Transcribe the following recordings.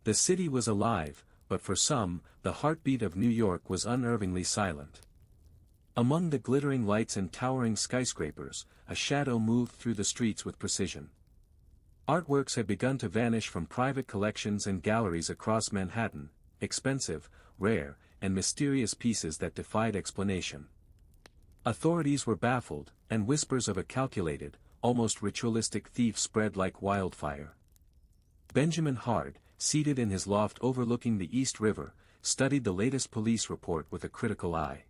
The city was alive, but for some, the heartbeat of New York was unnervingly silent. Among the glittering lights and towering skyscrapers, a shadow moved through the streets with precision. Artworks had begun to vanish from private collections and galleries across Manhattan, expensive, rare, and mysterious pieces that defied explanation. Authorities were baffled, and whispers of a calculated, almost ritualistic thief spread like wildfire. Benjamin Hard, seated in his loft overlooking the East River, studied the latest police report with a critical eye.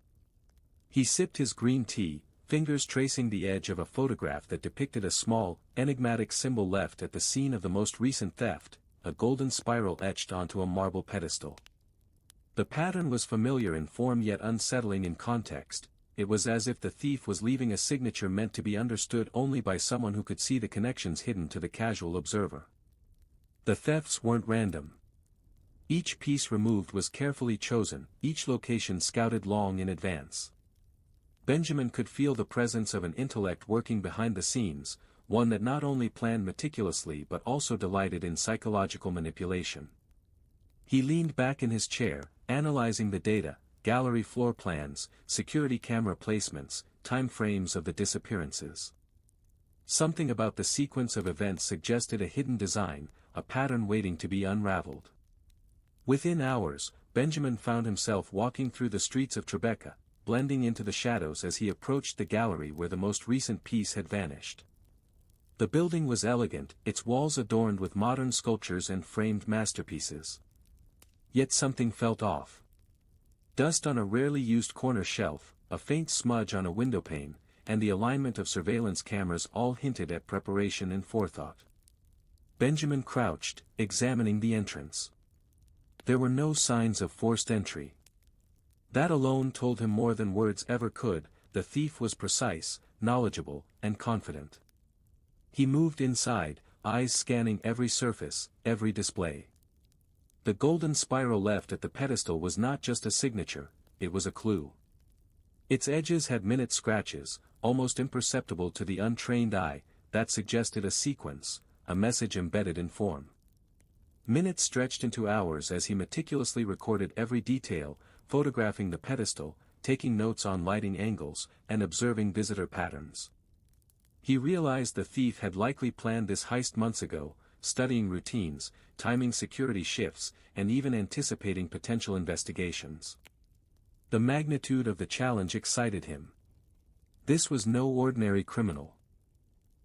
He sipped his green tea, fingers tracing the edge of a photograph that depicted a small, enigmatic symbol left at the scene of the most recent theft, a golden spiral etched onto a marble pedestal. The pattern was familiar in form yet unsettling in context. It was as if the thief was leaving a signature meant to be understood only by someone who could see the connections hidden to the casual observer. The thefts weren't random. Each piece removed was carefully chosen, each location scouted long in advance. Benjamin could feel the presence of an intellect working behind the scenes, one that not only planned meticulously but also delighted in psychological manipulation. He leaned back in his chair, analyzing the data, gallery floor plans, security camera placements, time frames of the disappearances. Something about the sequence of events suggested a hidden design, a pattern waiting to be unraveled. Within hours, Benjamin found himself walking through the streets of Tribeca, blending into the shadows as he approached the gallery where the most recent piece had vanished. The building was elegant, its walls adorned with modern sculptures and framed masterpieces. Yet something felt off. Dust on a rarely used corner shelf, a faint smudge on a windowpane, and the alignment of surveillance cameras all hinted at preparation and forethought. Benjamin crouched, examining the entrance. There were no signs of forced entry. That alone told him more than words ever could. The thief was precise, knowledgeable, and confident. He moved inside, eyes scanning every surface, every display. The golden spiral left at the pedestal was not just a signature, it was a clue. Its edges had minute scratches, almost imperceptible to the untrained eye, that suggested a sequence, a message embedded in form. Minutes stretched into hours as he meticulously recorded every detail, photographing the pedestal, taking notes on lighting angles, and observing visitor patterns. He realized the thief had likely planned this heist months ago, studying routines, timing security shifts, and even anticipating potential investigations. The magnitude of the challenge excited him. This was no ordinary criminal.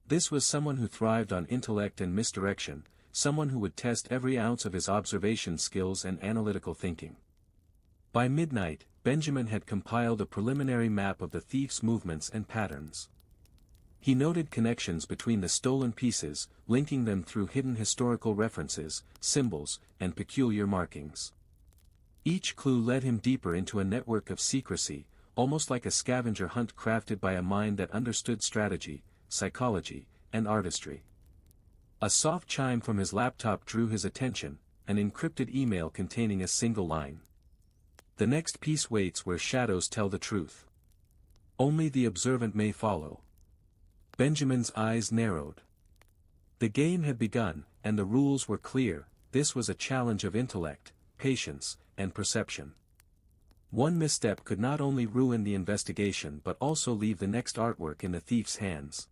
This was someone who thrived on intellect and misdirection, someone who would test every ounce of his observation skills and analytical thinking. By midnight, Benjamin had compiled a preliminary map of the thief's movements and patterns. He noted connections between the stolen pieces, linking them through hidden historical references, symbols, and peculiar markings. Each clue led him deeper into a network of secrecy, almost like a scavenger hunt crafted by a mind that understood strategy, psychology, and artistry. A soft chime from his laptop drew his attention, an encrypted email containing a single line. The next piece waits where shadows tell the truth. Only the observant may follow. Benjamin's eyes narrowed. The game had begun, and the rules were clear. This was a challenge of intellect, patience, and perception. One misstep could not only ruin the investigation but also leave the next artwork in the thief's hands.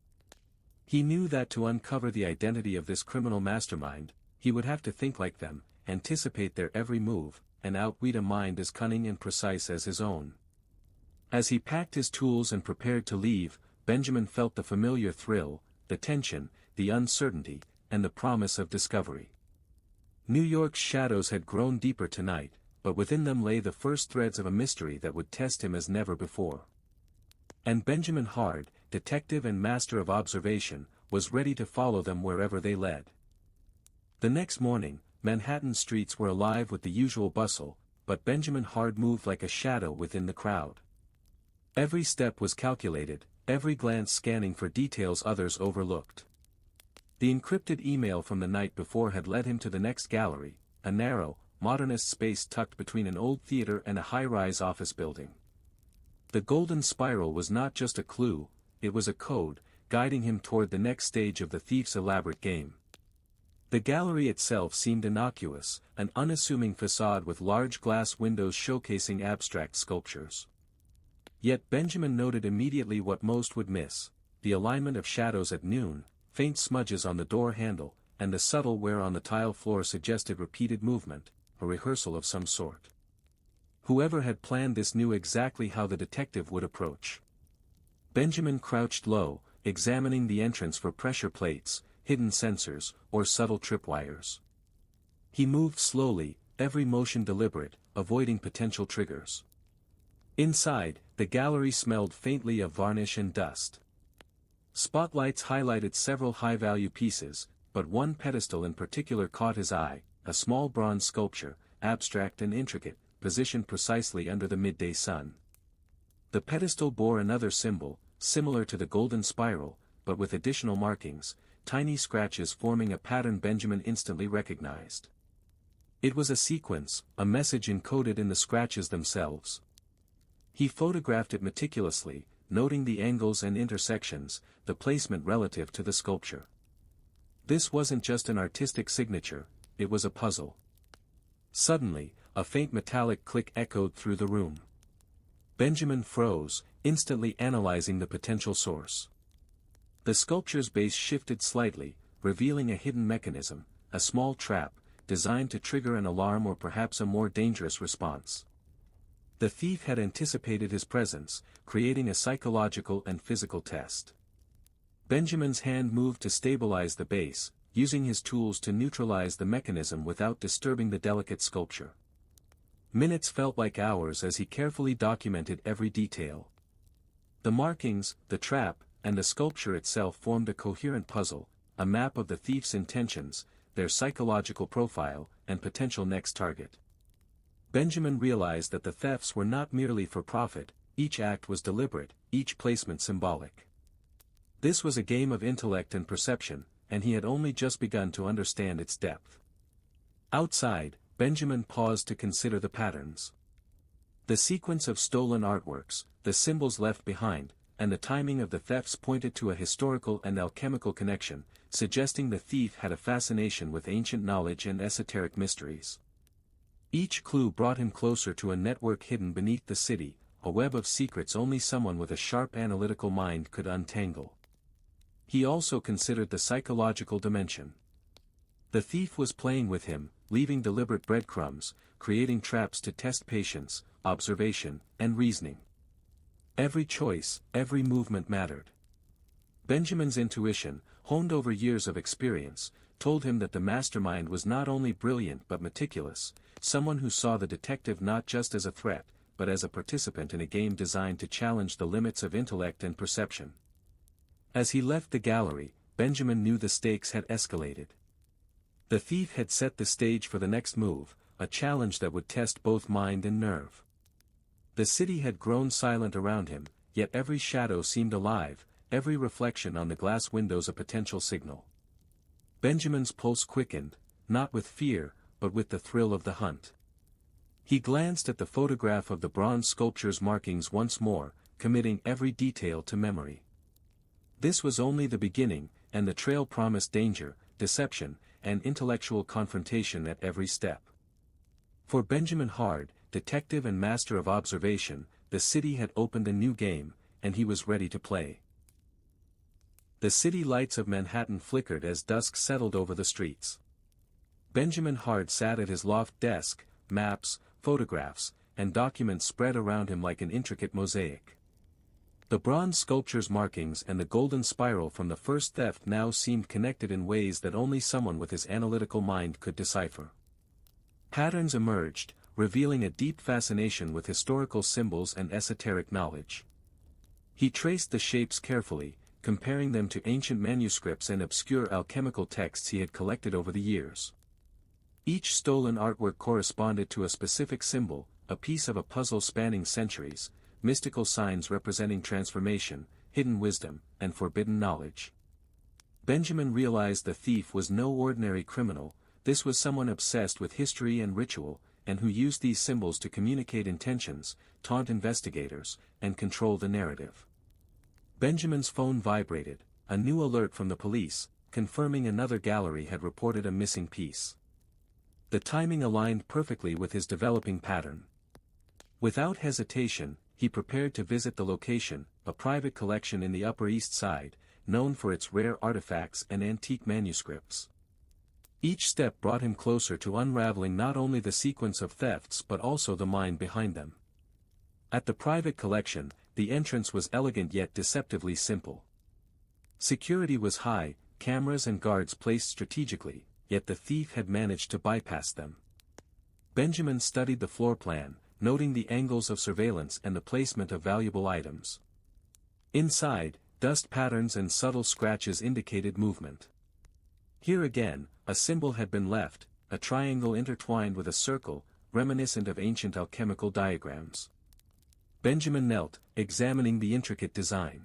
He knew that to uncover the identity of this criminal mastermind, he would have to think like them, anticipate their every move, and outwit a mind as cunning and precise as his own. As he packed his tools and prepared to leave, Benjamin felt the familiar thrill, the tension, the uncertainty, and the promise of discovery. New York's shadows had grown deeper tonight, but within them lay the first threads of a mystery that would test him as never before. And Benjamin Hard, detective and master of observation, was ready to follow them wherever they led. The next morning, Manhattan streets were alive with the usual bustle, but Benjamin Hard moved like a shadow within the crowd. Every step was calculated, every glance scanning for details others overlooked. The encrypted email from the night before had led him to the next gallery, a narrow, modernist space tucked between an old theater and a high-rise office building. The golden spiral was not just a clue, it was a code, guiding him toward the next stage of the thief's elaborate game. The gallery itself seemed innocuous, an unassuming facade with large glass windows showcasing abstract sculptures. Yet Benjamin noted immediately what most would miss: the alignment of shadows at noon, faint smudges on the door handle, and the subtle wear on the tile floor suggested repeated movement, a rehearsal of some sort. Whoever had planned this knew exactly how the detective would approach. Benjamin crouched low, examining the entrance for pressure plates, hidden sensors, or subtle tripwires. He moved slowly, every motion deliberate, avoiding potential triggers. Inside, the gallery smelled faintly of varnish and dust. Spotlights highlighted several high-value pieces, but one pedestal in particular caught his eye, a small bronze sculpture, abstract and intricate, positioned precisely under the midday sun. The pedestal bore another symbol, similar to the golden spiral, but with additional markings, tiny scratches forming a pattern Benjamin instantly recognized. It was a sequence, a message encoded in the scratches themselves. He photographed it meticulously, noting the angles and intersections, the placement relative to the sculpture. This wasn't just an artistic signature, it was a puzzle. Suddenly, a faint metallic click echoed through the room. Benjamin froze, instantly analyzing the potential source. The sculpture's base shifted slightly, revealing a hidden mechanism, a small trap, designed to trigger an alarm or perhaps a more dangerous response. The thief had anticipated his presence, creating a psychological and physical test. Benjamin's hand moved to stabilize the base, using his tools to neutralize the mechanism without disturbing the delicate sculpture. Minutes felt like hours as he carefully documented every detail. The markings, the trap, and the sculpture itself formed a coherent puzzle, a map of the thief's intentions, their psychological profile, and potential next target. Benjamin realized that the thefts were not merely for profit, each act was deliberate, each placement symbolic. This was a game of intellect and perception, and he had only just begun to understand its depth. Outside, Benjamin paused to consider the patterns. The sequence of stolen artworks, the symbols left behind, and the timing of the thefts pointed to a historical and alchemical connection, suggesting the thief had a fascination with ancient knowledge and esoteric mysteries. Each clue brought him closer to a network hidden beneath the city, a web of secrets only someone with a sharp analytical mind could untangle. He also considered the psychological dimension. The thief was playing with him, leaving deliberate breadcrumbs, creating traps to test patience, observation, and reasoning. Every choice, every movement mattered. Benjamin's intuition, honed over years of experience, told him that the mastermind was not only brilliant but meticulous, someone who saw the detective not just as a threat, but as a participant in a game designed to challenge the limits of intellect and perception. As he left the gallery, Benjamin knew the stakes had escalated. The thief had set the stage for the next move, a challenge that would test both mind and nerve. The city had grown silent around him, yet every shadow seemed alive, every reflection on the glass windows a potential signal. Benjamin's pulse quickened, not with fear, but with the thrill of the hunt. He glanced at the photograph of the bronze sculpture's markings once more, committing every detail to memory. This was only the beginning, and the trail promised danger, deception, and intellectual confrontation at every step. For Benjamin Hard, detective and master of observation, the city had opened a new game, and he was ready to play. The city lights of Manhattan flickered as dusk settled over the streets. Benjamin Hard sat at his loft desk, maps, photographs, and documents spread around him like an intricate mosaic. The bronze sculpture's markings and the golden spiral from the first theft now seemed connected in ways that only someone with his analytical mind could decipher. Patterns emerged, revealing a deep fascination with historical symbols and esoteric knowledge. He traced the shapes carefully, comparing them to ancient manuscripts and obscure alchemical texts he had collected over the years. Each stolen artwork corresponded to a specific symbol, a piece of a puzzle spanning centuries, mystical signs representing transformation, hidden wisdom, and forbidden knowledge. Benjamin realized the thief was no ordinary criminal, this was someone obsessed with history and ritual, and who used these symbols to communicate intentions, taunt investigators, and control the narrative. Benjamin's phone vibrated, a new alert from the police, confirming another gallery had reported a missing piece. The timing aligned perfectly with his developing pattern. Without hesitation, he prepared to visit the location, a private collection in the Upper East Side, known for its rare artifacts and antique manuscripts. Each step brought him closer to unraveling not only the sequence of thefts but also the mind behind them. At the private collection, the entrance was elegant yet deceptively simple. Security was high, cameras and guards placed strategically, yet the thief had managed to bypass them. Benjamin studied the floor plan, noting the angles of surveillance and the placement of valuable items. Inside, dust patterns and subtle scratches indicated movement. Here again, a symbol had been left, a triangle intertwined with a circle, reminiscent of ancient alchemical diagrams. Benjamin knelt, examining the intricate design.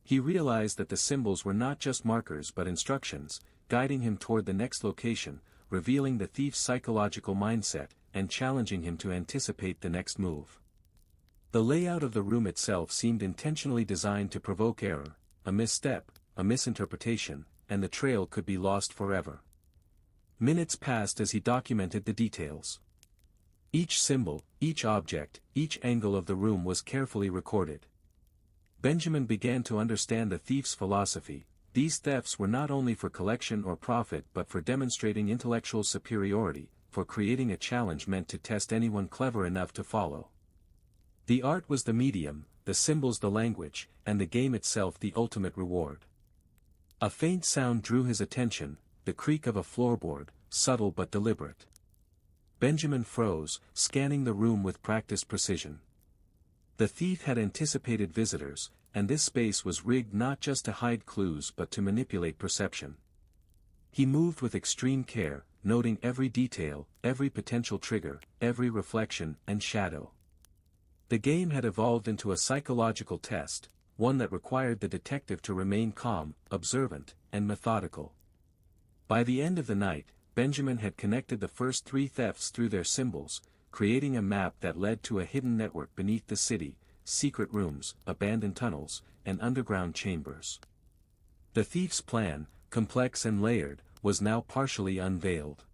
He realized that the symbols were not just markers but instructions, guiding him toward the next location, revealing the thief's psychological mindset, and challenging him to anticipate the next move. The layout of the room itself seemed intentionally designed to provoke error, a misstep, a misinterpretation, and the trail could be lost forever. Minutes passed as he documented the details. Each symbol, each object, each angle of the room was carefully recorded. Benjamin began to understand the thief's philosophy. These thefts were not only for collection or profit but for demonstrating intellectual superiority, for creating a challenge meant to test anyone clever enough to follow. The art was the medium, the symbols the language, and the game itself the ultimate reward. A faint sound drew his attention, the creak of a floorboard, subtle but deliberate. Benjamin froze, scanning the room with practiced precision. The thief had anticipated visitors, and this space was rigged not just to hide clues but to manipulate perception. He moved with extreme care, noting every detail, every potential trigger, every reflection and shadow. The game had evolved into a psychological test, one that required the detective to remain calm, observant, and methodical. By the end of the night, Benjamin had connected the first 3 thefts through their symbols, creating a map that led to a hidden network beneath the city, secret rooms, abandoned tunnels, and underground chambers. The thief's plan, complex and layered, was now partially unveiled.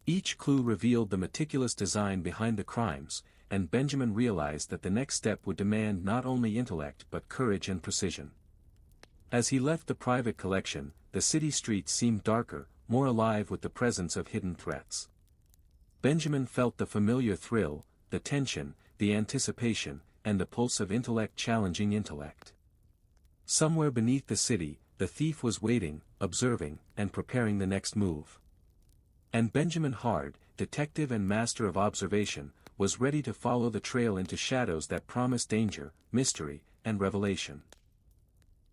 Each clue revealed the meticulous design behind the crimes, and Benjamin realized that the next step would demand not only intellect but courage and precision. As he left the private collection, the city streets seemed darker, more alive with the presence of hidden threats. Benjamin felt the familiar thrill, the tension, the anticipation, and the pulse of intellect challenging intellect. Somewhere beneath the city, the thief was waiting, observing, and preparing the next move. And Benjamin Hard, detective and master of observation, was ready to follow the trail into shadows that promised danger, mystery, and revelation.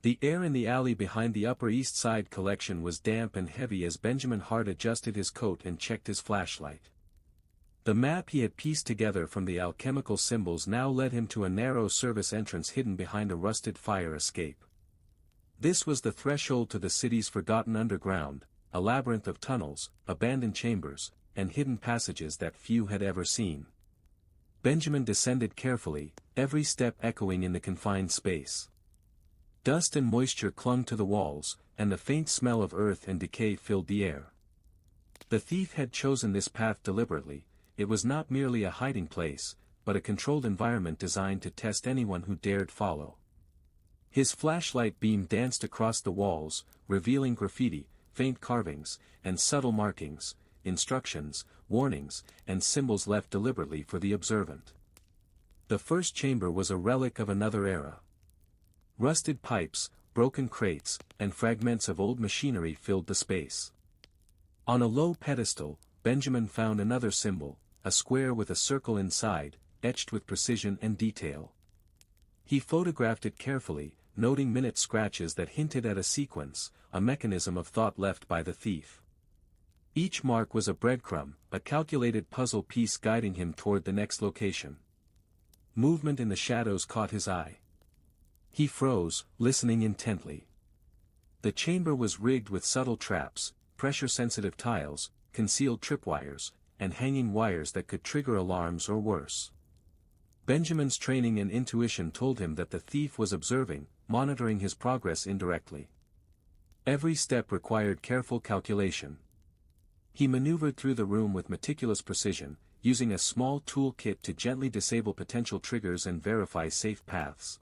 The air in the alley behind the Upper East Side collection was damp and heavy as Benjamin Hart adjusted his coat and checked his flashlight. The map he had pieced together from the alchemical symbols now led him to a narrow service entrance hidden behind a rusted fire escape. This was the threshold to the city's forgotten underground, a labyrinth of tunnels, abandoned chambers, and hidden passages that few had ever seen. Benjamin descended carefully, every step echoing in the confined space. Dust and moisture clung to the walls, and the faint smell of earth and decay filled the air. The thief had chosen this path deliberately. It was not merely a hiding place, but a controlled environment designed to test anyone who dared follow. His flashlight beam danced across the walls, revealing graffiti, faint carvings, and subtle markings, instructions, warnings, and symbols left deliberately for the observant. The first chamber was a relic of another era. Rusted pipes, broken crates, and fragments of old machinery filled the space. On a low pedestal, Benjamin found another symbol, a square with a circle inside, etched with precision and detail. He photographed it carefully, noting minute scratches that hinted at a sequence, a mechanism of thought left by the thief. Each mark was a breadcrumb, a calculated puzzle piece guiding him toward the next location. Movement in the shadows caught his eye. He froze, listening intently. The chamber was rigged with subtle traps, pressure-sensitive tiles, concealed tripwires, and hanging wires that could trigger alarms or worse. Benjamin's training and intuition told him that the thief was observing, monitoring his progress indirectly. Every step required careful calculation. He maneuvered through the room with meticulous precision, using a small tool-kit to gently disable potential triggers and verify safe paths.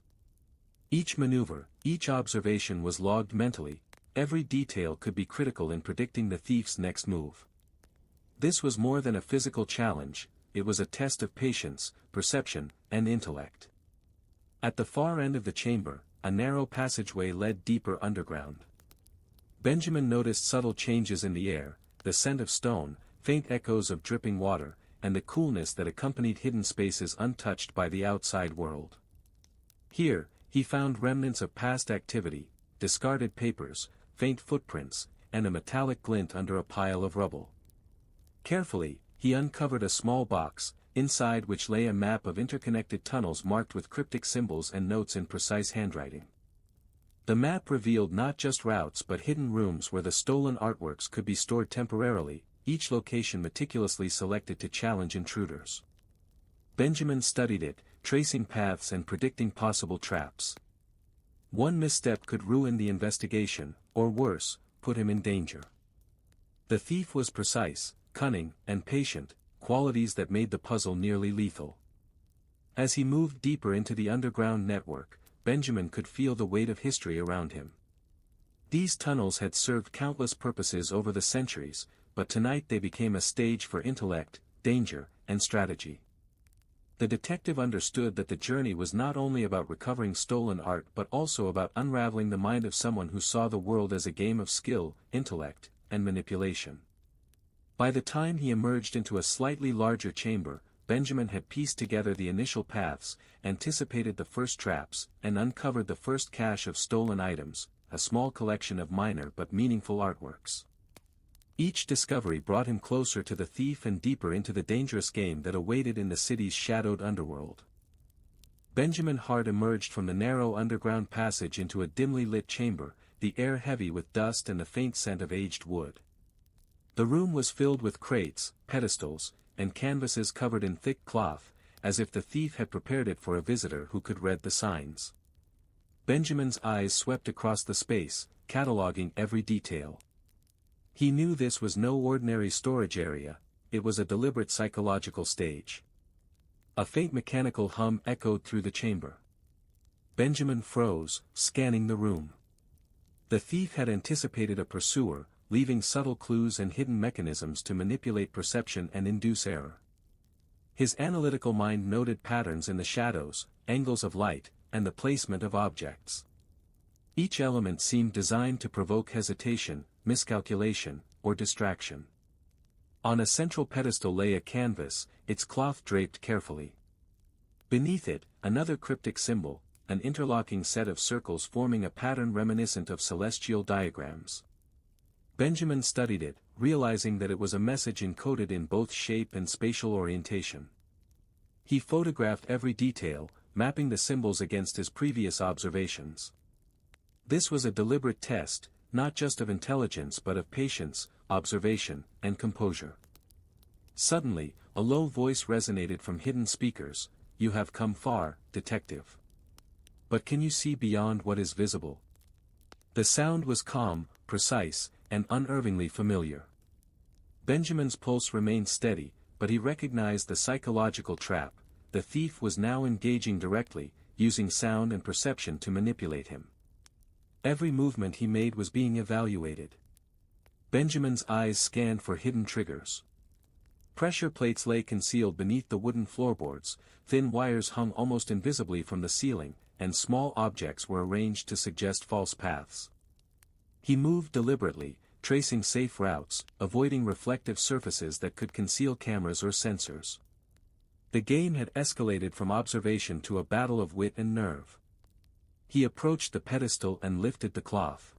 Each maneuver, each observation was logged mentally, every detail could be critical in predicting the thief's next move. This was more than a physical challenge, it was a test of patience, perception, and intellect. At the far end of the chamber, a narrow passageway led deeper underground. Benjamin noticed subtle changes in the air, the scent of stone, faint echoes of dripping water, and the coolness that accompanied hidden spaces untouched by the outside world. Here, he found remnants of past activity, discarded papers, faint footprints, and a metallic glint under a pile of rubble. Carefully, he uncovered a small box, inside which lay a map of interconnected tunnels marked with cryptic symbols and notes in precise handwriting. The map revealed not just routes but hidden rooms where the stolen artworks could be stored temporarily, each location meticulously selected to challenge intruders. Benjamin studied it, tracing paths and predicting possible traps. One misstep could ruin the investigation, or worse, put him in danger. The thief was precise, cunning, and patient, qualities that made the puzzle nearly lethal. As he moved deeper into the underground network, Benjamin could feel the weight of history around him. These tunnels had served countless purposes over the centuries, but tonight they became a stage for intellect, danger, and strategy. The detective understood that the journey was not only about recovering stolen art but also about unraveling the mind of someone who saw the world as a game of skill, intellect, and manipulation. By the time he emerged into a slightly larger chamber, Benjamin had pieced together the initial paths, anticipated the first traps, and uncovered the first cache of stolen items, a small collection of minor but meaningful artworks. Each discovery brought him closer to the thief and deeper into the dangerous game that awaited in the city's shadowed underworld. Benjamin Hart emerged from the narrow underground passage into a dimly lit chamber, the air heavy with dust and the faint scent of aged wood. The room was filled with crates, pedestals, and canvases covered in thick cloth, as if the thief had prepared it for a visitor who could read the signs. Benjamin's eyes swept across the space, cataloging every detail. He knew this was no ordinary storage area, it was a deliberate psychological stage. A faint mechanical hum echoed through the chamber. Benjamin froze, scanning the room. The thief had anticipated a pursuer, leaving subtle clues and hidden mechanisms to manipulate perception and induce error. His analytical mind noted patterns in the shadows, angles of light, and the placement of objects. Each element seemed designed to provoke hesitation, miscalculation, or distraction. On a central pedestal lay a canvas, its cloth draped carefully. Beneath it, another cryptic symbol, an interlocking set of circles forming a pattern reminiscent of celestial diagrams. Benjamin studied it, realizing that it was a message encoded in both shape and spatial orientation. He photographed every detail, mapping the symbols against his previous observations. This was a deliberate test, not just of intelligence but of patience, observation, and composure. Suddenly, a low voice resonated from hidden speakers, "You have come far, detective. But can you see beyond what is visible?" The sound was calm, precise, and unerringly familiar. Benjamin's pulse remained steady, but he recognized the psychological trap. The thief was now engaging directly, using sound and perception to manipulate him. Every movement he made was being evaluated. Benjamin's eyes scanned for hidden triggers. Pressure plates lay concealed beneath the wooden floorboards, thin wires hung almost invisibly from the ceiling, and small objects were arranged to suggest false paths. He moved deliberately, tracing safe routes, avoiding reflective surfaces that could conceal cameras or sensors. The game had escalated from observation to a battle of wit and nerve. He approached the pedestal and lifted the cloth.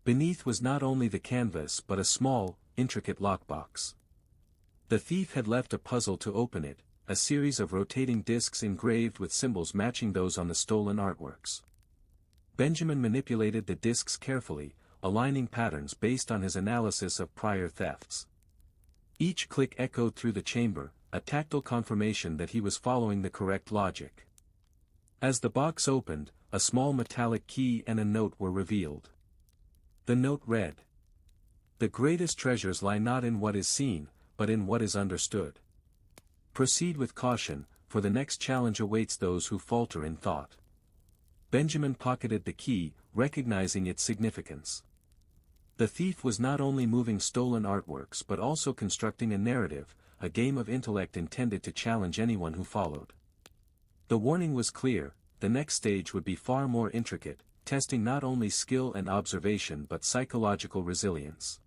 Beneath was not only the canvas but a small, intricate lockbox. The thief had left a puzzle to open it, a series of rotating discs engraved with symbols matching those on the stolen artworks. Benjamin manipulated the discs carefully, aligning patterns based on his analysis of prior thefts. Each click echoed through the chamber, a tactile confirmation that he was following the correct logic. As the box opened, a small metallic key and a note were revealed. The note read, "The greatest treasures lie not in what is seen, but in what is understood. Proceed with caution, for the next challenge awaits those who falter in thought." Benjamin pocketed the key, recognizing its significance. The thief was not only moving stolen artworks but also constructing a narrative, a game of intellect intended to challenge anyone who followed. The warning was clear: the next stage would be far more intricate, testing not only skill and observation but psychological resilience.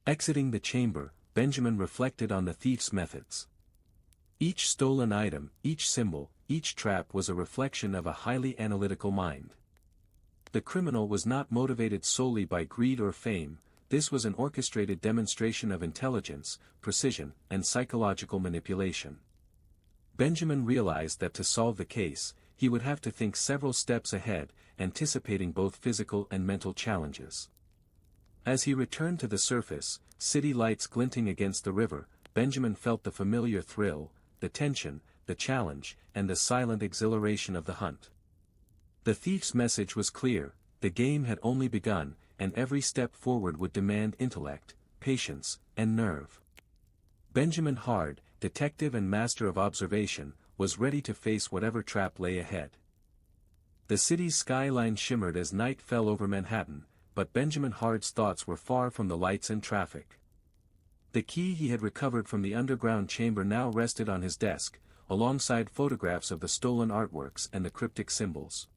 Exiting the chamber, Benjamin reflected on the thief's methods. Each stolen item, each symbol, each trap was a reflection of a highly analytical mind. The criminal was not motivated solely by greed or fame. This was an orchestrated demonstration of intelligence, precision, and psychological manipulation. Benjamin realized that to solve the case, he would have to think several steps ahead, anticipating both physical and mental challenges. As he returned to the surface, city lights glinting against the river, Benjamin felt the familiar thrill, the tension, the challenge, and the silent exhilaration of the hunt. The thief's message was clear: the game had only begun, and every step forward would demand intellect, patience, and nerve. Benjamin Hard, detective and master of observation, was ready to face whatever trap lay ahead. The city's skyline shimmered as night fell over Manhattan, but Benjamin Hard's thoughts were far from the lights and traffic. The key he had recovered from the underground chamber now rested on his desk, alongside photographs of the stolen artworks and the cryptic symbols.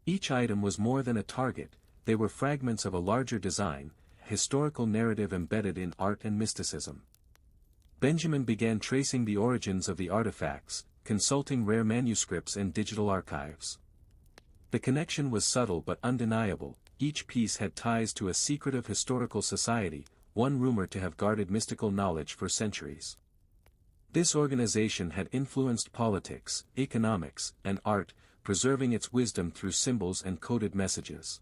Each item was more than a target, they were fragments of a larger design, a historical narrative embedded in art and mysticism. Benjamin began tracing the origins of the artifacts, consulting rare manuscripts and digital archives. The connection was subtle but undeniable: each piece had ties to a secretive historical society, one rumored to have guarded mystical knowledge for centuries. This organization had influenced politics, economics, and art, preserving its wisdom through symbols and coded messages.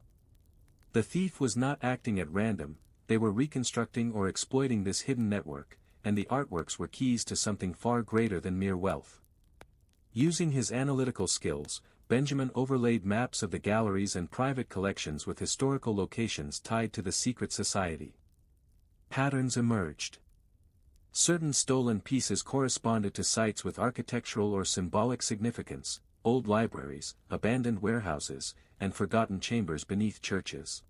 The thief was not acting at random, they were reconstructing or exploiting this hidden network, and the artworks were keys to something far greater than mere wealth. Using his analytical skills, Benjamin overlaid maps of the galleries and private collections with historical locations tied to the secret society. Patterns emerged. Certain stolen pieces corresponded to sites with architectural or symbolic significance: old libraries, abandoned warehouses, and forgotten chambers beneath churches.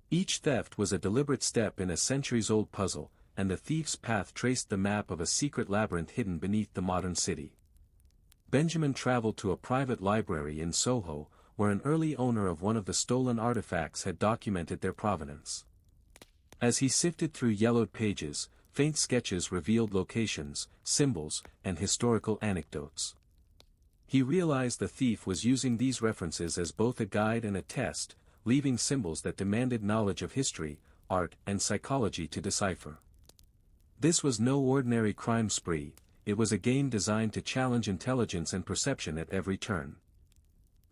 Each theft was a deliberate step in a centuries-old puzzle, and the thief's path traced the map of a secret labyrinth hidden beneath the modern city. Benjamin traveled to a private library in Soho, where an early owner of one of the stolen artifacts had documented their provenance. As he sifted through yellowed pages, faint sketches revealed locations, symbols, and historical anecdotes. He realized the thief was using these references as both a guide and a test, leaving symbols that demanded knowledge of history, art, and psychology to decipher. This was no ordinary crime spree, it was a game designed to challenge intelligence and perception at every turn.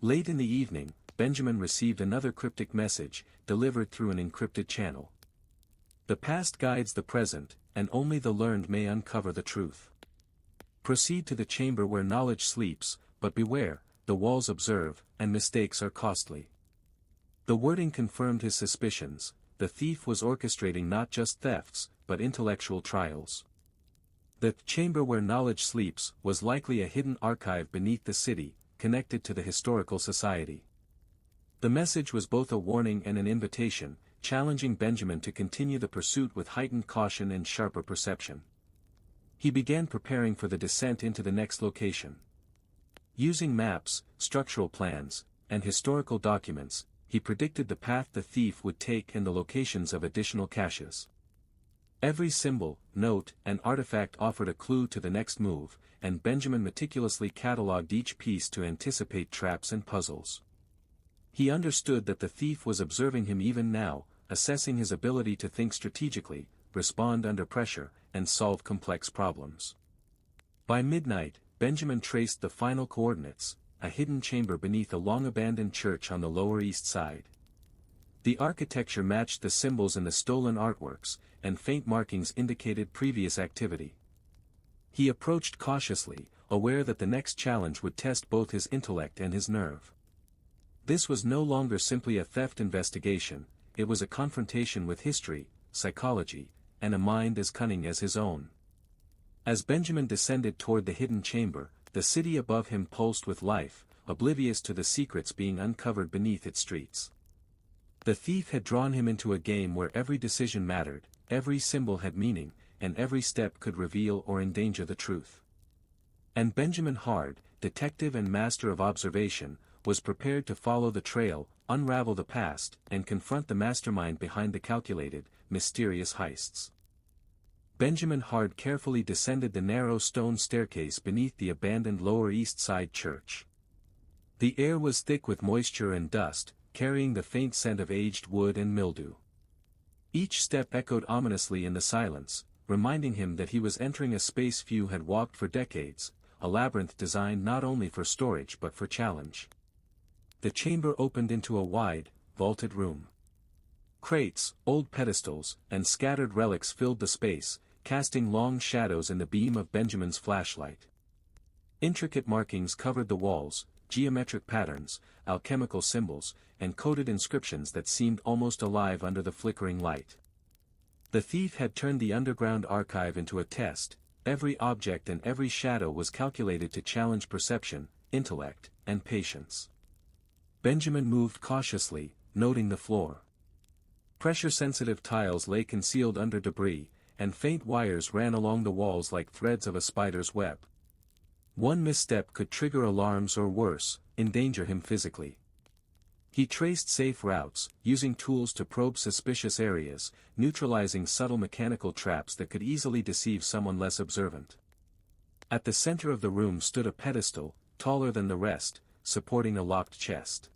Late in the evening, Benjamin received another cryptic message, delivered through an encrypted channel. The past guides the present, and only the learned may uncover the truth. Proceed to the chamber where knowledge sleeps, but beware, the walls observe, and mistakes are costly. The wording confirmed his suspicions: the thief was orchestrating not just thefts, but intellectual trials. The chamber where knowledge sleeps was likely a hidden archive beneath the city, connected to the historical society. The message was both a warning and an invitation, challenging Benjamin to continue the pursuit with heightened caution and sharper perception. He began preparing for the descent into the next location. Using maps, structural plans, and historical documents, he predicted the path the thief would take and the locations of additional caches. Every symbol, note, and artifact offered a clue to the next move, and Benjamin meticulously catalogued each piece to anticipate traps and puzzles. He understood that the thief was observing him even now, assessing his ability to think strategically, respond under pressure, and solve complex problems. By midnight, Benjamin traced the final coordinates: a hidden chamber beneath a long-abandoned church on the Lower East Side. The architecture matched the symbols in the stolen artworks, and faint markings indicated previous activity. He approached cautiously, aware that the next challenge would test both his intellect and his nerve. This was no longer simply a theft investigation, it was a confrontation with history, psychology, and a mind as cunning as his own. As Benjamin descended toward the hidden chamber, the city above him pulsed with life, oblivious to the secrets being uncovered beneath its streets. The thief had drawn him into a game where every decision mattered, every symbol had meaning, and every step could reveal or endanger the truth. And Benjamin Hard, detective and master of observation, was prepared to follow the trail, unravel the past, and confront the mastermind behind the calculated, mysterious heists. Benjamin Hard carefully descended the narrow stone staircase beneath the abandoned Lower East Side church. The air was thick with moisture and dust, carrying the faint scent of aged wood and mildew. Each step echoed ominously in the silence, reminding him that he was entering a space few had walked for decades, a labyrinth designed not only for storage but for challenge. The chamber opened into a wide, vaulted room. Crates, old pedestals, and scattered relics filled the space, casting long shadows in the beam of Benjamin's flashlight. Intricate markings covered the walls, geometric patterns, alchemical symbols, and coded inscriptions that seemed almost alive under the flickering light. The thief had turned the underground archive into a test. Every object and every shadow was calculated to challenge perception, intellect, and patience. Benjamin moved cautiously, noting the floor. Pressure-sensitive tiles lay concealed under debris, and faint wires ran along the walls like threads of a spider's web. One misstep could trigger alarms or worse, endanger him physically. He traced safe routes, using tools to probe suspicious areas, neutralizing subtle mechanical traps that could easily deceive someone less observant. At the center of the room stood a pedestal, taller than the rest, supporting a locked chest.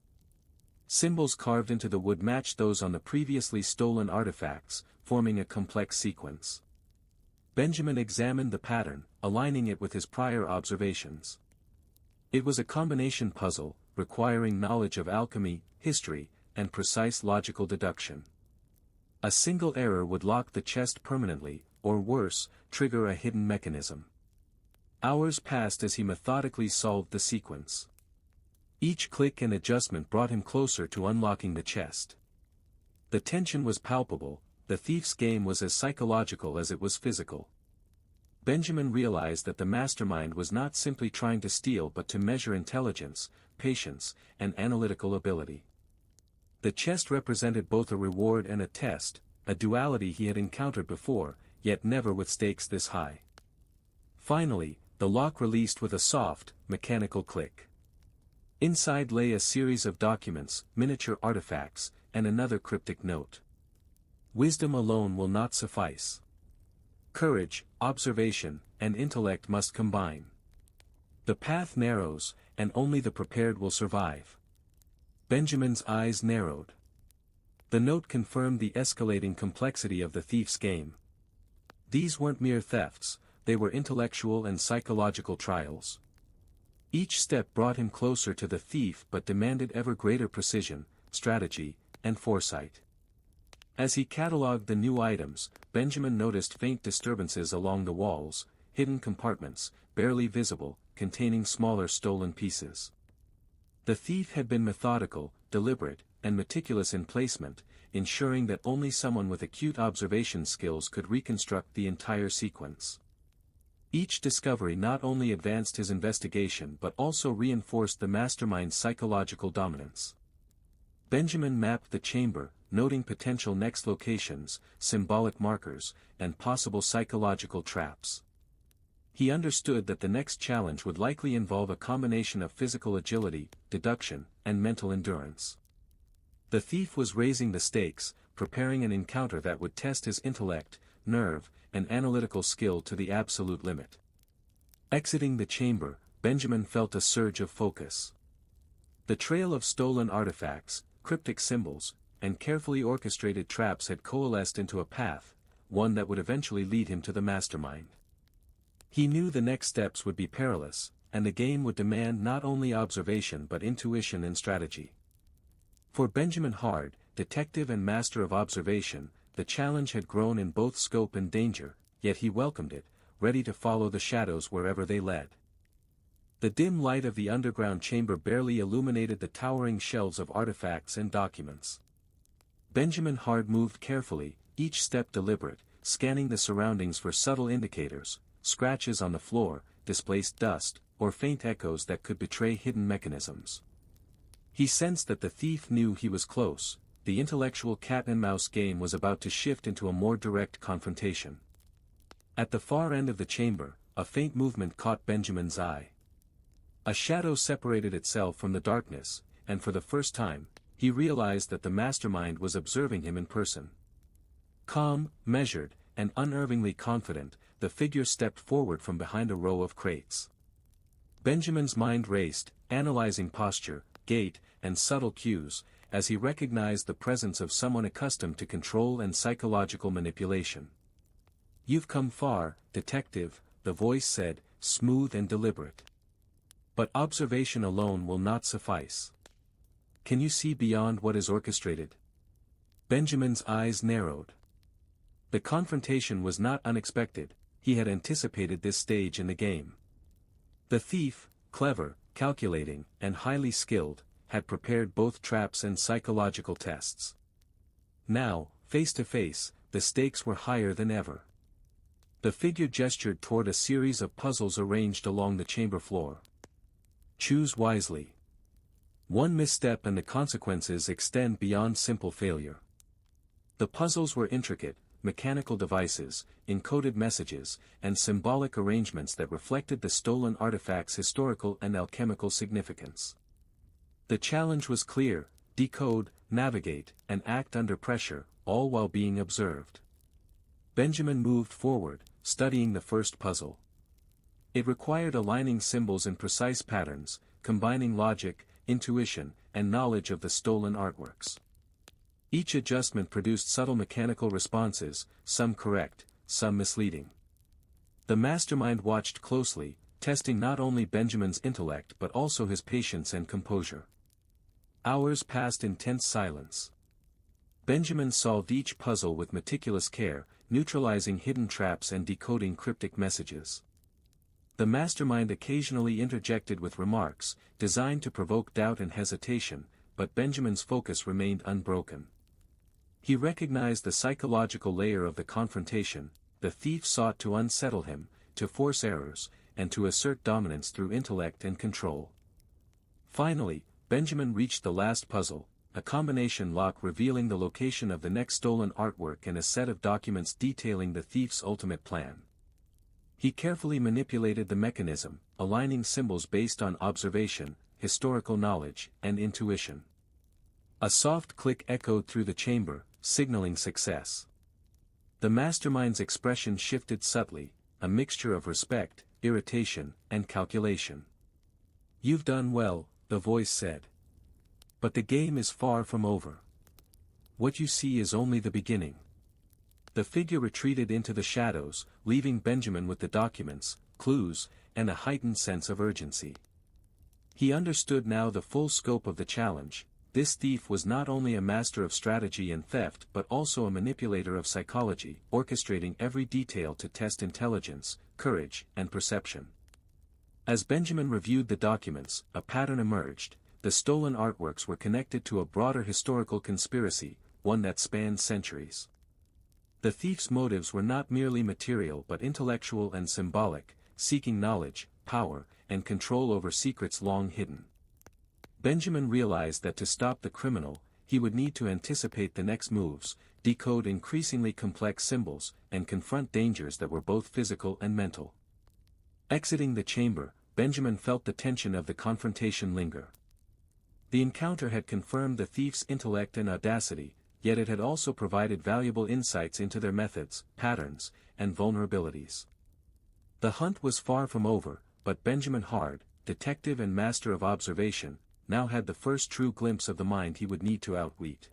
Symbols carved into the wood matched those on the previously stolen artifacts, forming a complex sequence. Benjamin examined the pattern, aligning it with his prior observations. It was a combination puzzle, requiring knowledge of alchemy, history, and precise logical deduction. A single error would lock the chest permanently, or worse, trigger a hidden mechanism. Hours passed as he methodically solved the sequence. Each click and adjustment brought him closer to unlocking the chest. The tension was palpable, the thief's game was as psychological as it was physical. Benjamin realized that the mastermind was not simply trying to steal but to measure intelligence, patience, and analytical ability. The chest represented both a reward and a test, a duality he had encountered before, yet never with stakes this high. Finally, the lock released with a soft, mechanical click. Inside lay a series of documents, miniature artifacts, and another cryptic note. Wisdom alone will not suffice. Courage, observation, and intellect must combine. The path narrows, and only the prepared will survive. Benjamin's eyes narrowed. The note confirmed the escalating complexity of the thief's game. These weren't mere thefts, they were intellectual and psychological trials. Each step brought him closer to the thief but demanded ever greater precision, strategy, and foresight. As he catalogued the new items, Benjamin noticed faint disturbances along the walls, hidden compartments, barely visible, containing smaller stolen pieces. The thief had been methodical, deliberate, and meticulous in placement, ensuring that only someone with acute observation skills could reconstruct the entire sequence. Each discovery not only advanced his investigation but also reinforced the mastermind's psychological dominance. Benjamin mapped the chamber, noting potential next locations, symbolic markers, and possible psychological traps. He understood that the next challenge would likely involve a combination of physical agility, deduction, and mental endurance. The thief was raising the stakes, preparing an encounter that would test his intellect, nerve, and analytical skill to the absolute limit. Exiting the chamber, Benjamin felt a surge of focus. The trail of stolen artifacts, cryptic symbols, and carefully orchestrated traps had coalesced into a path, one that would eventually lead him to the mastermind. He knew the next steps would be perilous, and the game would demand not only observation but intuition and strategy. For Benjamin Hard, detective and master of observation, the challenge had grown in both scope and danger, yet he welcomed it, ready to follow the shadows wherever they led. The dim light of the underground chamber barely illuminated the towering shelves of artifacts and documents. Benjamin Hard moved carefully, each step deliberate, scanning the surroundings for subtle indicators, scratches on the floor, displaced dust, or faint echoes that could betray hidden mechanisms. He sensed that the thief knew he was close. The intellectual cat-and-mouse game was about to shift into a more direct confrontation. At the far end of the chamber, a faint movement caught Benjamin's eye. A shadow separated itself from the darkness, and for the first time, he realized that the mastermind was observing him in person. Calm, measured, and unerringly confident, the figure stepped forward from behind a row of crates. Benjamin's mind raced, analyzing posture, gait, and subtle cues, as he recognized the presence of someone accustomed to control and psychological manipulation. "You've come far, detective," the voice said, smooth and deliberate. "But observation alone will not suffice. Can you see beyond what is orchestrated?" Benjamin's eyes narrowed. The confrontation was not unexpected. He had anticipated this stage in the game. The thief, clever, calculating, and highly skilled, had prepared both traps and psychological tests. Now, face to face, the stakes were higher than ever. The figure gestured toward a series of puzzles arranged along the chamber floor. "Choose wisely. One misstep and the consequences extend beyond simple failure." The puzzles were intricate, mechanical devices, encoded messages, and symbolic arrangements that reflected the stolen artifact's historical and alchemical significance. The challenge was clear: decode, navigate, and act under pressure, all while being observed. Benjamin moved forward, studying the first puzzle. It required aligning symbols in precise patterns, combining logic, intuition, and knowledge of the stolen artworks. Each adjustment produced subtle mechanical responses, some correct, some misleading. The mastermind watched closely, testing not only Benjamin's intellect but also his patience and composure. Hours passed in tense silence. Benjamin solved each puzzle with meticulous care, neutralizing hidden traps and decoding cryptic messages. The mastermind occasionally interjected with remarks, designed to provoke doubt and hesitation, but Benjamin's focus remained unbroken. He recognized the psychological layer of the confrontation. The thief sought to unsettle him, to force errors, and to assert dominance through intellect and control. Finally, Benjamin reached the last puzzle, a combination lock revealing the location of the next stolen artwork and a set of documents detailing the thief's ultimate plan. He carefully manipulated the mechanism, aligning symbols based on observation, historical knowledge, and intuition. A soft click echoed through the chamber, signaling success. The mastermind's expression shifted subtly, a mixture of respect, irritation, and calculation. "You've done well," the voice said. "But the game is far from over. What you see is only the beginning." The figure retreated into the shadows, leaving Benjamin with the documents, clues, and a heightened sense of urgency. He understood now the full scope of the challenge. This thief was not only a master of strategy and theft but also a manipulator of psychology, orchestrating every detail to test intelligence, courage, and perception. As Benjamin reviewed the documents, a pattern emerged. The stolen artworks were connected to a broader historical conspiracy, one that spanned centuries. The thief's motives were not merely material but intellectual and symbolic, seeking knowledge, power, and control over secrets long hidden. Benjamin realized that to stop the criminal, he would need to anticipate the next moves, decode increasingly complex symbols, and confront dangers that were both physical and mental. Exiting the chamber, Benjamin felt the tension of the confrontation linger. The encounter had confirmed the thief's intellect and audacity, yet it had also provided valuable insights into their methods, patterns, and vulnerabilities. The hunt was far from over, but Benjamin Hard, detective and master of observation, now had the first true glimpse of the mind he would need to outwit.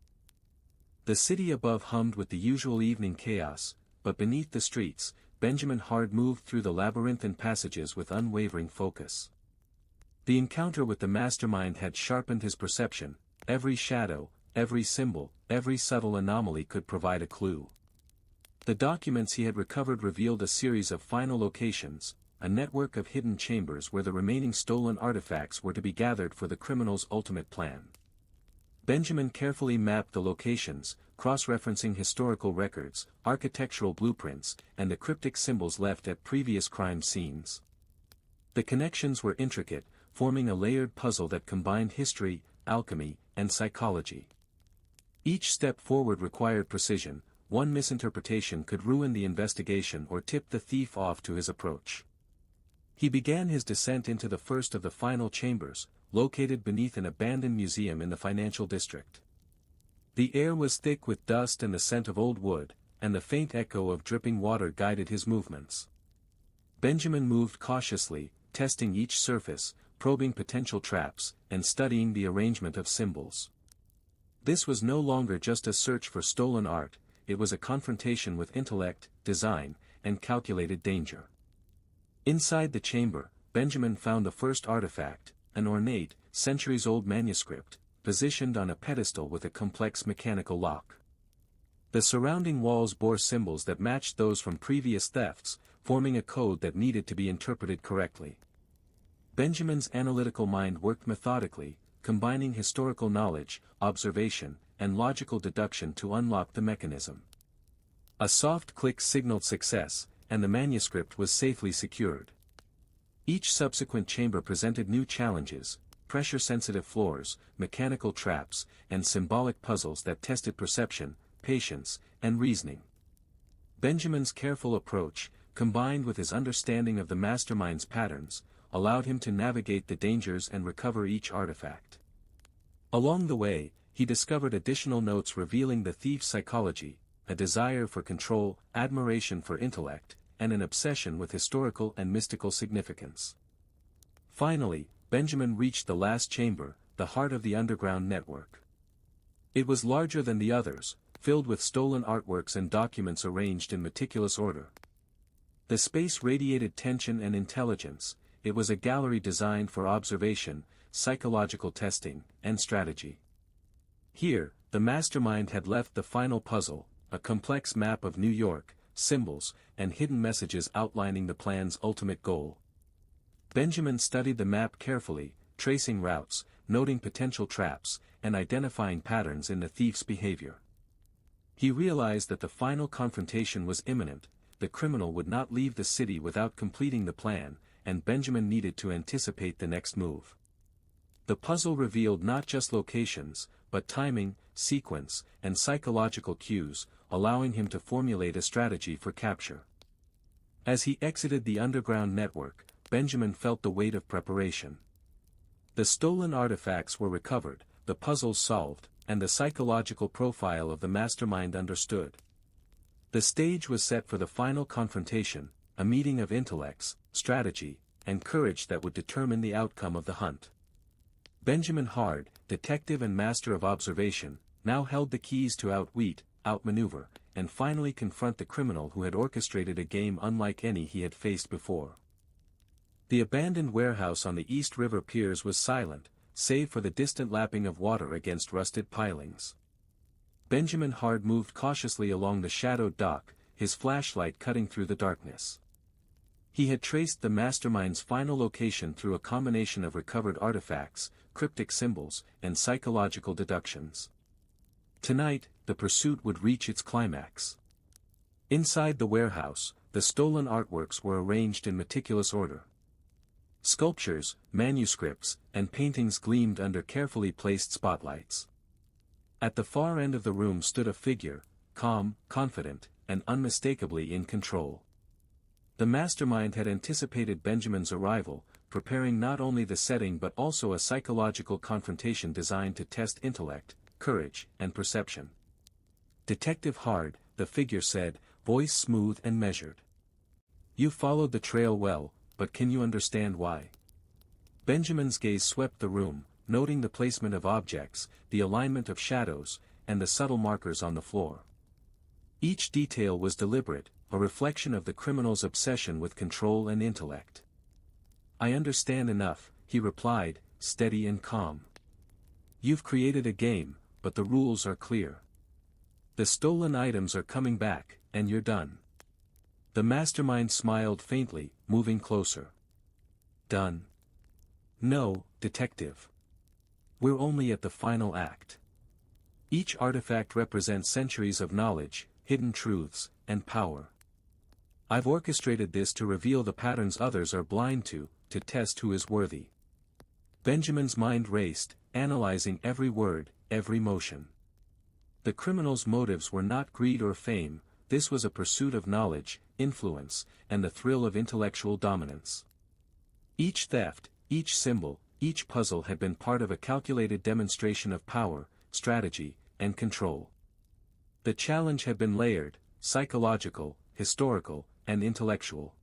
The city above hummed with the usual evening chaos, but beneath the streets, Benjamin Hard moved through the labyrinthine passages with unwavering focus. The encounter with the mastermind had sharpened his perception. Every shadow, every symbol, every subtle anomaly could provide a clue. The documents he had recovered revealed a series of final locations, a network of hidden chambers where the remaining stolen artifacts were to be gathered for the criminal's ultimate plan. Benjamin carefully mapped the locations, cross-referencing historical records, architectural blueprints, and the cryptic symbols left at previous crime scenes. The connections were intricate, forming a layered puzzle that combined history, alchemy, and psychology. Each step forward required precision. One misinterpretation could ruin the investigation or tip the thief off to his approach. He began his descent into the first of the final chambers, located beneath an abandoned museum in the financial district. The air was thick with dust and the scent of old wood, and the faint echo of dripping water guided his movements. Benjamin moved cautiously, testing each surface, probing potential traps, and studying the arrangement of symbols. This was no longer just a search for stolen art, it was a confrontation with intellect, design, and calculated danger. Inside the chamber, Benjamin found the first artifact, an ornate, centuries-old manuscript, positioned on a pedestal with a complex mechanical lock. The surrounding walls bore symbols that matched those from previous thefts, forming a code that needed to be interpreted correctly. Benjamin's analytical mind worked methodically, combining historical knowledge, observation, and logical deduction to unlock the mechanism. A soft click signaled success, and the manuscript was safely secured. Each subsequent chamber presented new challenges, pressure-sensitive floors, mechanical traps, and symbolic puzzles that tested perception, patience, and reasoning. Benjamin's careful approach, combined with his understanding of the mastermind's patterns, allowed him to navigate the dangers and recover each artifact. Along the way, he discovered additional notes revealing the thief's psychology, a desire for control, admiration for intellect, and an obsession with historical and mystical significance. Finally, Benjamin reached the last chamber, the heart of the underground network. It was larger than the others, filled with stolen artworks and documents arranged in meticulous order. The space radiated tension and intelligence. It was a gallery designed for observation, psychological testing, and strategy. Here, the mastermind had left the final puzzle, a complex map of New York, symbols, and hidden messages outlining the plan's ultimate goal. Benjamin studied the map carefully, tracing routes, noting potential traps, and identifying patterns in the thief's behavior. He realized that the final confrontation was imminent. The criminal would not leave the city without completing the plan, and Benjamin needed to anticipate the next move. The puzzle revealed not just locations, but timing, sequence, and psychological cues, allowing him to formulate a strategy for capture. As he exited the underground network, Benjamin felt the weight of preparation. The stolen artifacts were recovered, the puzzles solved, and the psychological profile of the mastermind understood. The stage was set for the final confrontation, a meeting of intellects, strategy, and courage that would determine the outcome of the hunt. Benjamin Hard, detective and master of observation, now held the keys to outwit, outmaneuver, and finally confront the criminal who had orchestrated a game unlike any he had faced before. The abandoned warehouse on the East River piers was silent, save for the distant lapping of water against rusted pilings. Benjamin Hard moved cautiously along the shadowed dock, his flashlight cutting through the darkness. He had traced the mastermind's final location through a combination of recovered artifacts, cryptic symbols, and psychological deductions. Tonight, the pursuit would reach its climax. Inside the warehouse, the stolen artworks were arranged in meticulous order. Sculptures, manuscripts, and paintings gleamed under carefully placed spotlights. At the far end of the room stood a figure, calm, confident, and unmistakably in control. The mastermind had anticipated Benjamin's arrival, preparing not only the setting but also a psychological confrontation designed to test intellect, courage, and perception. "Detective Hard," the figure said, voice smooth and measured. "You followed the trail well, but can you understand why?" Benjamin's gaze swept the room, noting the placement of objects, the alignment of shadows, and the subtle markers on the floor. Each detail was deliberate, a reflection of the criminal's obsession with control and intellect. "I understand enough," he replied, steady and calm. "You've created a game, but the rules are clear. The stolen items are coming back, and you're done." The mastermind smiled faintly, moving closer. "Done? No, detective. We're only at the final act. Each artifact represents centuries of knowledge, hidden truths, and power. I've orchestrated this to reveal the patterns others are blind to test who is worthy. Benjamin's mind raced, analyzing every word, every motion. The criminal's motives were not greed or fame, this was a pursuit of knowledge, influence, and the thrill of intellectual dominance. Each theft, each symbol, each puzzle had been part of a calculated demonstration of power, strategy, and control. The challenge had been layered, psychological, historical, and intellectual.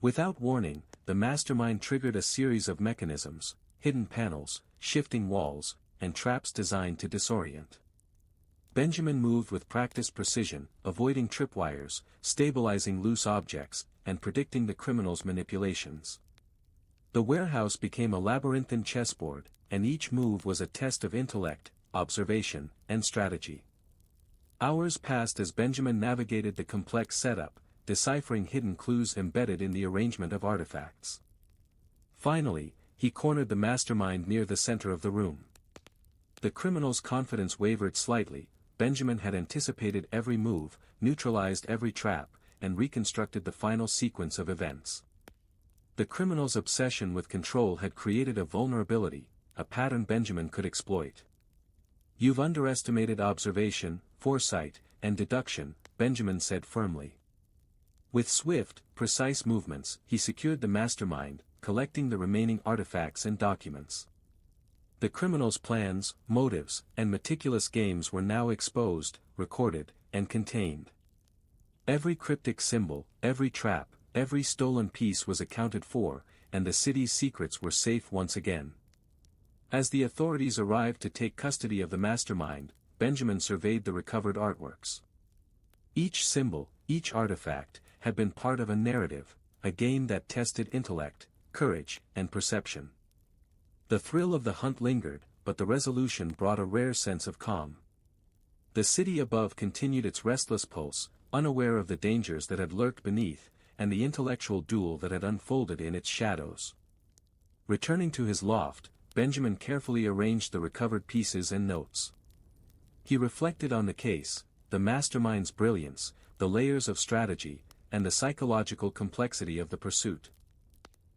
Without warning, the mastermind triggered a series of mechanisms, hidden panels, shifting walls, and traps designed to disorient. Benjamin moved with practiced precision, avoiding tripwires, stabilizing loose objects, and predicting the criminal's manipulations. The warehouse became a labyrinthine chessboard, and each move was a test of intellect, observation, and strategy. Hours passed as Benjamin navigated the complex setup, deciphering hidden clues embedded in the arrangement of artifacts. Finally, he cornered the mastermind near the center of the room. The criminal's confidence wavered slightly. Benjamin had anticipated every move, neutralized every trap, and reconstructed the final sequence of events. The criminal's obsession with control had created a vulnerability, a pattern Benjamin could exploit. "You've underestimated observation, foresight, and deduction," Benjamin said firmly. With swift, precise movements, he secured the mastermind, collecting the remaining artifacts and documents. The criminal's plans, motives, and meticulous games were now exposed, recorded, and contained. Every cryptic symbol, every trap, every stolen piece was accounted for, and the city's secrets were safe once again. As the authorities arrived to take custody of the mastermind, Benjamin surveyed the recovered artworks. Each symbol, each artifact, had been part of a narrative, a game that tested intellect, courage, and perception. The thrill of the hunt lingered, but the resolution brought a rare sense of calm. The city above continued its restless pulse, unaware of the dangers that had lurked beneath, and the intellectual duel that had unfolded in its shadows. Returning to his loft, Benjamin carefully arranged the recovered pieces and notes. He reflected on the case, the mastermind's brilliance, the layers of strategy, and the psychological complexity of the pursuit.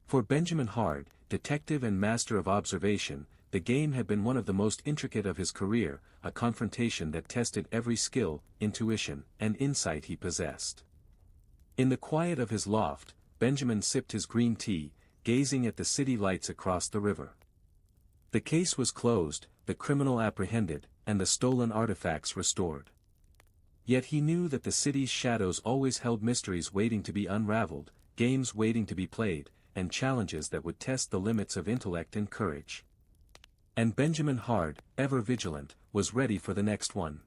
For Benjamin Hard, detective and master of observation, the game had been one of the most intricate of his career, a confrontation that tested every skill, intuition, and insight he possessed. In the quiet of his loft, Benjamin sipped his green tea, gazing at the city lights across the river. The case was closed, the criminal apprehended, and the stolen artifacts restored. Yet he knew that the city's shadows always held mysteries waiting to be unraveled, games waiting to be played, and challenges that would test the limits of intellect and courage. And Benjamin Hard, ever vigilant, was ready for the next one.